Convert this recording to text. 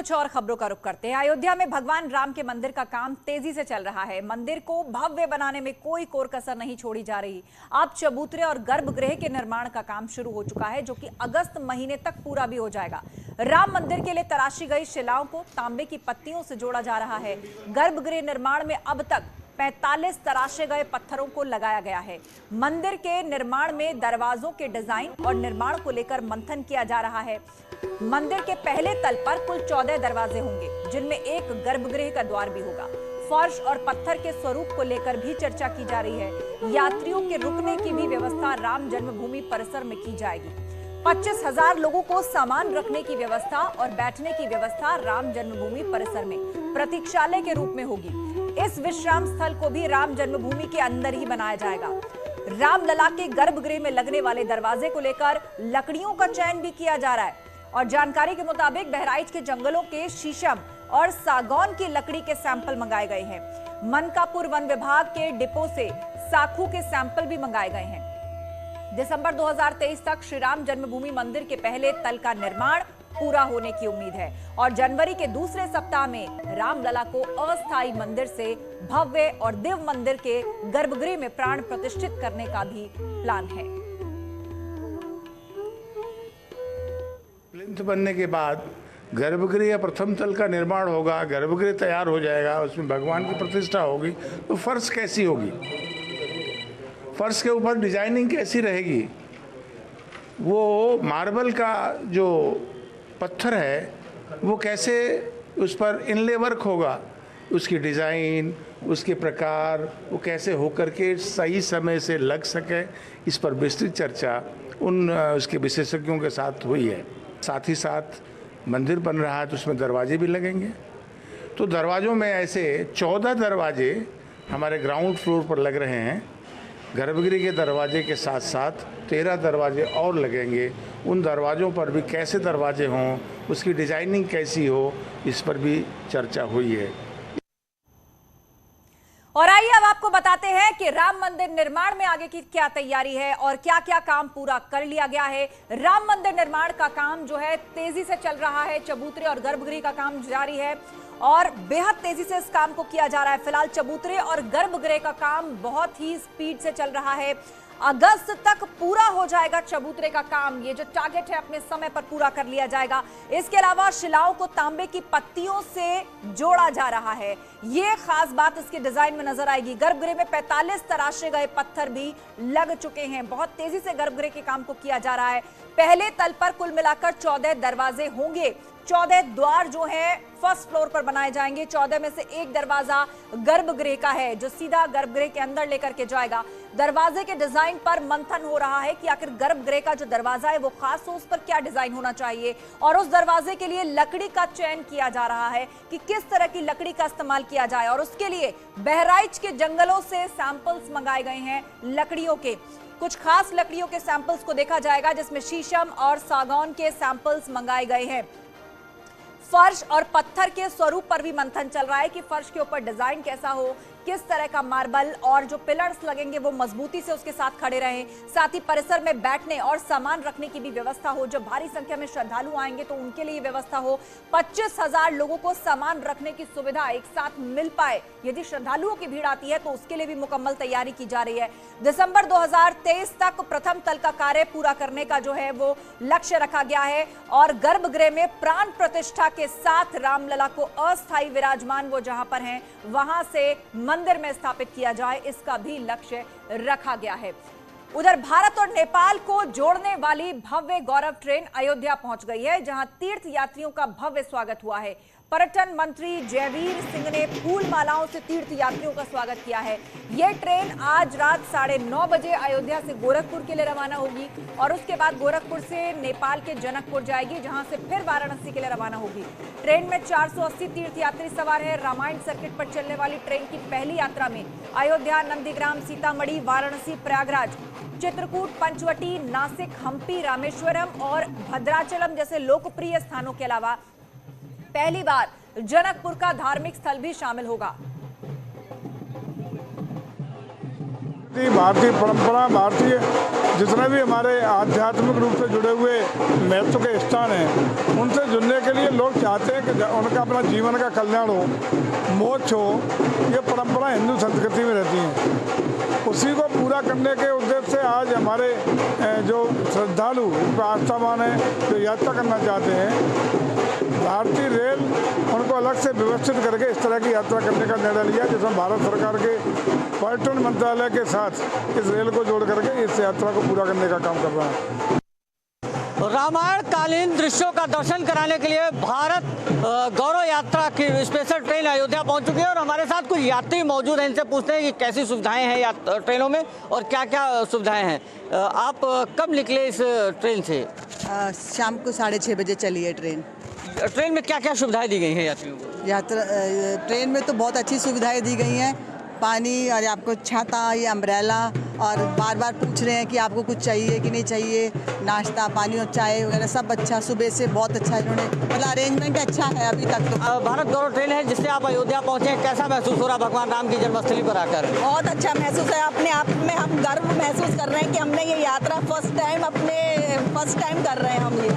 कुछ और खबरों का रुख करते हैं। अयोध्या में भगवान राम के मंदिर का काम तेजी से चल रहा है। मंदिर को भव्य बनाने में कोई कोर कसर नहीं छोड़ी जा रही। अब चबूतरे और गर्भगृह के निर्माण का काम शुरू हो चुका है, जो कि अगस्त महीने तक पूरा भी हो जाएगा। राम मंदिर के लिए तराशी गई शिलाओं को तांबे की पत्तियों से जोड़ा जा रहा है। गर्भगृह निर्माण में अब तक 45 तराशे गए पत्थरों को लगाया गया है। मंदिर के निर्माण में दरवाजों के डिजाइन और निर्माण को लेकर मंथन किया जा रहा है। मंदिर के पहले तल पर कुल 14 दरवाजे होंगे, जिनमें एक गर्भगृह का द्वार भी होगा। फर्श और पत्थर के स्वरूप को लेकर भी चर्चा की जा रही है। यात्रियों के रुकने की भी व्यवस्था राम जन्मभूमि परिसर में की जाएगी। 25,000 लोगों को सामान रखने की व्यवस्था और बैठने की व्यवस्था राम जन्मभूमि परिसर में प्रतीक्षालय के रूप में होगी। इस विश्राम स्थल को भी राम जन्मभूमि के अंदर ही बनाया जाएगा। रामलला के गर्भगृह में लगने वाले दरवाजे को लेकर लकड़ियों का चयन भी किया जा रहा है और जानकारी के मुताबिक बहराइच के जंगलों के शीशम और सागौन की लकड़ी के सैंपल मंगाए गए हैं। मनकापुर वन विभाग के डिपो से साखू के सैंपल भी मंगाए गए हैं। दिसंबर 2023 तक श्री राम जन्मभूमि मंदिर के पहले तल का निर्माण पूरा होने की उम्मीद है और जनवरी के दूसरे सप्ताह में रामलला को अस्थायी मंदिर से भव्य और दिव्य मंदिर के गर्भगृह में प्राण प्रतिष्ठित करने का भी प्लान है। प्लिंथ बनने के बाद गर्भगृह या प्रथम तल का निर्माण होगा, गर्भगृह तैयार हो जाएगा, उसमें भगवान की प्रतिष्ठा होगी, तो फर्श कैसी होगी, फर्श के ऊपर डिजाइनिंग कैसी रहेगी, वो मार्बल का जो पत्थर है वो कैसे उस पर इनले वर्क होगा, उसकी डिज़ाइन, उसके प्रकार, वो कैसे होकर के सही समय से लग सके, इस पर विस्तृत चर्चा उसके विशेषज्ञों के साथ हुई है। साथ ही साथ मंदिर बन रहा है तो उसमें दरवाजे भी लगेंगे। तो दरवाज़ों में ऐसे 14 दरवाजे हमारे ग्राउंड फ्लोर पर लग रहे हैं। गर्भगृह के दरवाजे के साथ साथ 13 दरवाजे और लगेंगे। उन दरवाज़ों पर भी कैसे दरवाजे हों, उसकी डिज़ाइनिंग कैसी हो, इस पर भी चर्चा हुई है। और आइए अब आपको बताते हैं कि राम मंदिर निर्माण में आगे की क्या तैयारी है और क्या क्या काम पूरा कर लिया गया है। राम मंदिर निर्माण का काम जो है तेजी से चल रहा है। चबूतरे और गर्भगृह का काम जारी है और बेहद तेजी से इस काम को किया जा रहा है। फिलहाल चबूतरे और गर्भगृह का काम बहुत ही स्पीड से चल रहा है। अगस्त तक पूरा हो जाएगा चबूतरे का काम। ये जो टारगेट है अपने समय पर पूरा कर लिया जाएगा। इसके अलावा शिलाओं को तांबे की पत्तियों से जोड़ा जा रहा है। ये खास बात इसके डिजाइन में नजर आएगी। गर्भगृह में 45 तराशे गए पत्थर भी लग चुके हैं। बहुत तेजी से गर्भगृह के काम को किया जा रहा है। पहले तल पर कुल मिलाकर 14 दरवाजे होंगे। 14 द्वार जो है फर्स्ट फ्लोर पर बनाए जाएंगे। 14 में से एक दरवाजा गर्भगृह का है, जो सीधा गर्भगृह के अंदर लेकर के जाएगा। दरवाजे के डिजाइन पर मंथन हो रहा है कि आखिर गर्भगृह का जो दरवाजा है वो खास हो, उस पर क्या डिजाइन होना चाहिए और उस दरवाजे के लिए लकड़ी का चयन किया जा रहा है कि किस तरह की लकड़ी का इस्तेमाल किया जाए। और उसके लिए बहराइच के जंगलों से सैंपल्स मंगाए गए हैं लकड़ियों के। कुछ खास लकड़ियों के सैंपल्स को देखा जाएगा, जिसमें शीशम और सागौन के सैंपल्स मंगाए गए हैं। फर्श और पत्थर के स्वरूप पर भी मंथन चल रहा है कि फर्श के ऊपर डिजाइन कैसा हो, किस तरह का मार्बल और जो पिलर्स लगेंगे वो मजबूती से उसके साथ खड़े रहें। साथ ही परिसर में बैठने और सामान रखने की भी व्यवस्था हो। जब भारी संख्या में श्रद्धालु आएंगे तो उनके लिए व्यवस्था हो। 25,000 लोगों को सामान रखने की सुविधा एक साथ मिल पाए। यदि श्रद्धालुओं की भीड़ आती है तो उसके लिए भी मुकम्मल तैयारी की जा रही है। दिसंबर 2023 तक प्रथम तल का कार्य पूरा करने का जो है वो लक्ष्य रखा गया है और गर्भगृह में प्राण प्रतिष्ठा के साथ रामलला को अस्थायी विराजमान वो जहां पर हैं वहां से मंदिर में स्थापित किया जाए, इसका भी लक्ष्य रखा गया है। उधर भारत और नेपाल को जोड़ने वाली भव्य गौरव ट्रेन अयोध्या पहुंच गई है, जहां तीर्थ यात्रियों का भव्य स्वागत हुआ है। पर्यटन मंत्री जयवीर सिंह ने फूल मालाओं से तीर्थ यात्रियों का स्वागत किया है। यह ट्रेन आज रात 9:30 बजे अयोध्या से गोरखपुर के लिए रवाना होगी और उसके बाद गोरखपुर से नेपाल के जनकपुर जाएगी, जहां से फिर वाराणसी के लिए रवाना होगी। ट्रेन में 480 तीर्थ यात्री सवार हैं। रामायण सर्किट पर चलने वाली ट्रेन की पहली यात्रा में अयोध्या, नंदीग्राम, सीतामढ़ी, वाराणसी, प्रयागराज, चित्रकूट, पंचवटी, नासिक, हम्पी, रामेश्वरम और भद्राचलम जैसे लोकप्रिय स्थानों के अलावा पहली बार जनकपुर का धार्मिक स्थल भी शामिल होगा। भारतीय परंपरा, भारतीय जितने भी हमारे आध्यात्मिक रूप से जुड़े हुए महत्व के स्थान हैं, उनसे जुड़ने के लिए लोग चाहते हैं कि उनका अपना जीवन का कल्याण हो, मोक्ष हो। ये परंपरा हिंदू संस्कृति में रहती हैं। उसी को पूरा करने के उद्देश्य से आज हमारे जो श्रद्धालु, आस्थावान हैं, जो यात्रा करना चाहते हैं, भारतीय रेल उनको अलग से व्यवस्थित करके इस तरह की यात्रा करने का निर्णय लिया, जिसमें भारत सरकार के पर्यटन मंत्रालय के साथ इस रेल को जोड़ करके इस यात्रा को पूरा करने का काम कर रहा है। रामायण कालीन दृश्यों का दर्शन कराने के लिए भारत गौरव यात्रा की स्पेशल ट्रेन अयोध्या पहुंच चुकी है और हमारे साथ कुछ यात्री मौजूद हैं। इनसे पूछते हैं कि कैसी सुविधाएं हैं ट्रेनों में और क्या क्या सुविधाएं हैं। आप कब निकले इस ट्रेन से? शाम को 6:30 बजे चली है ट्रेन। ट्रेन में क्या क्या सुविधाएं दी गई हैं यात्रियों को? ट्रेन में तो बहुत अच्छी सुविधाएं दी गई हैं, पानी और आपको छाता, ये अम्ब्रेला, और बार बार पूछ रहे हैं कि आपको कुछ चाहिए कि नहीं चाहिए, नाश्ता, पानी और चाय वगैरह सब अच्छा। सुबह से बहुत अच्छा इन्होंने, मतलब अरेंजमेंट अच्छा है अभी तक तो। भारत गौरव ट्रेन है जिससे आप अयोध्या पहुंचे, कैसा महसूस हो रहा भगवान राम की जन्मस्थली पर आकर? बहुत अच्छा महसूस है। अपने आप में हम गर्व महसूस कर रहे हैं कि हमने ये यात्रा फर्स्ट टाइम कर रहे हैं हम ये।